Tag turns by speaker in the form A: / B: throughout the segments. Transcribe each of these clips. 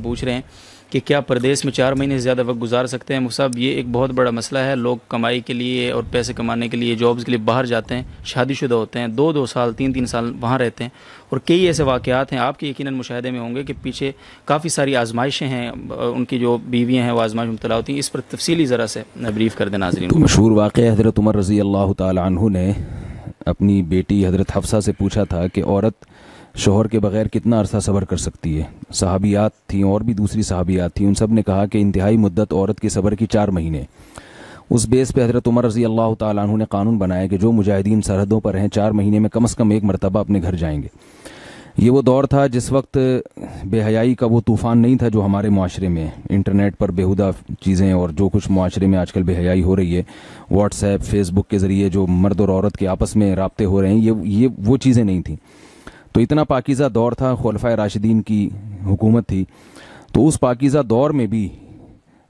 A: پوچھ رہے ہیں کہ کیا پردیس میں 4 مہینے سے زیادہ وقت گزار سکتے ہیں؟ مفتی صاحب یہ ایک بہت بڑا مسئلہ ہے. لوگ کمائی کے لیے اور پیسے کمانے کے لیے جابز کے لیے باہر جاتے ہیں, شادی شدہ ہوتے ہیں, 2 سال 3 سال وہاں رہتے ہیں, اور کئی ایسے واقعات ہیں آپ کے یقیناً مشاہدے میں ہوں گے کہ پیچھے کافی ساری آزمائشیں ہیں, ان کی جو بیویاں ہیں وہ آزمائش میں مبتلا ہوتی ہیں. اس پر تفصیلی ذرا سے بریف کر دیں ناظرین.
B: تو مشہور واقعہ حضرت عمر رضی اللہ تعالی عنہ نے اپنی بیٹی حضرت حفصہ سے پوچھا تھا کہ عورت شوہر کے بغیر کتنا عرصہ صبر کر سکتی ہے. صحابیات تھیں اور بھی دوسری صحابیات تھیں, ان سب نے کہا کہ انتہائی مدت عورت کے صبر کی 4 مہینے. اس بیس پہ حضرت عمر رضی اللہ تعالیٰ عنہ نے قانون بنایا کہ جو مجاہدین سرحدوں پر ہیں 4 مہینے میں کم از کم 1 مرتبہ اپنے گھر جائیں گے. یہ وہ دور تھا جس وقت بے حیائی کا وہ طوفان نہیں تھا جو ہمارے معاشرے میں انٹرنیٹ پر بےہودہ چیزیں اور جو کچھ معاشرے میں آج کل بے حیائی ہو رہی ہے, واٹس ایپ فیس بک کے ذریعے جو مرد اور عورت کے آپس میں رابطے ہو رہے ہیں, یہ وہ چیزیں نہیں تھیں. تو اتنا پاکیزہ دور تھا, خلفائے راشدین کی حکومت تھی. تو اس پاکیزہ دور میں بھی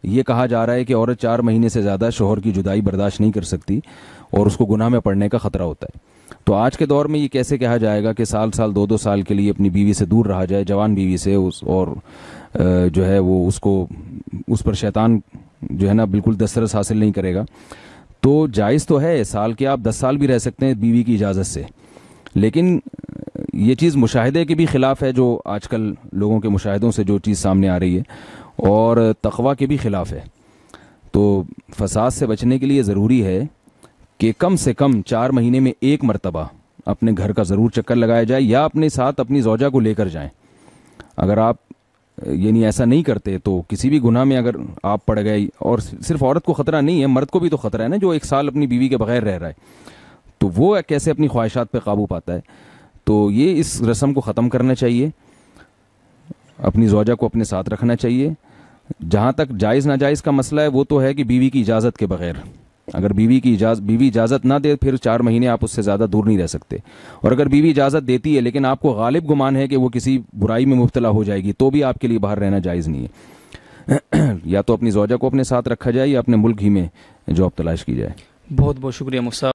B: یہ کہا جا رہا ہے کہ عورت 4 مہینے سے زیادہ شوہر کی جدائی برداشت نہیں کر سکتی اور اس کو گناہ میں پڑنے کا خطرہ ہوتا ہے. تو آج کے دور میں یہ کیسے کہا جائے گا کہ سال 2 سال کے لیے اپنی بیوی سے دور رہا جائے, جوان بیوی سے, اور جو ہے وہ اس پر شیطان جو ہے نا بالکل دسترس حاصل نہیں کرے گا. تو جائز تو ہے, سال کے آپ 10 سال بھی رہ سکتے ہیں بیوی کی اجازت سے, لیکن یہ چیز مشاہدے کے بھی خلاف ہے, جو آج کل لوگوں کے مشاہدوں سے جو چیز سامنے آ رہی ہے, اور تقویٰ کے بھی خلاف ہے. تو فساد سے بچنے کے لیے ضروری ہے کہ کم سے کم 4 مہینے میں 1 مرتبہ اپنے گھر کا ضرور چکر لگایا جائے, یا اپنے ساتھ اپنی زوجہ کو لے کر جائیں. اگر آپ یعنی ایسا نہیں کرتے تو کسی بھی گناہ میں اگر آپ پڑ گئے, اور صرف عورت کو خطرہ نہیں ہے, مرد کو بھی تو خطرہ ہے نا, جو 1 سال اپنی بیوی کے بغیر رہ رہا ہے, تو وہ کیسے اپنی خواہشات پہ قابو پاتا ہے. تو یہ اس رسم کو ختم کرنا چاہیے, اپنی زوجہ کو اپنے ساتھ رکھنا چاہیے. جہاں تک جائز ناجائز کا مسئلہ ہے وہ تو ہے کہ بیوی کی اجازت کے بغیر, اگر بیوی اجازت نہ دے پھر 4 مہینے آپ اس سے زیادہ دور نہیں رہ سکتے. اور اگر بیوی اجازت دیتی ہے لیکن آپ کو غالب گمان ہے کہ وہ کسی برائی میں مبتلا ہو جائے گی, تو بھی آپ کے لیے باہر رہنا جائز نہیں ہے. یا تو اپنی زوجہ کو اپنے ساتھ رکھا جائے یا اپنے ملک ہی میں جاب تلاش کی جائے.
A: بہت بہت شکریہ مفتی صاحب.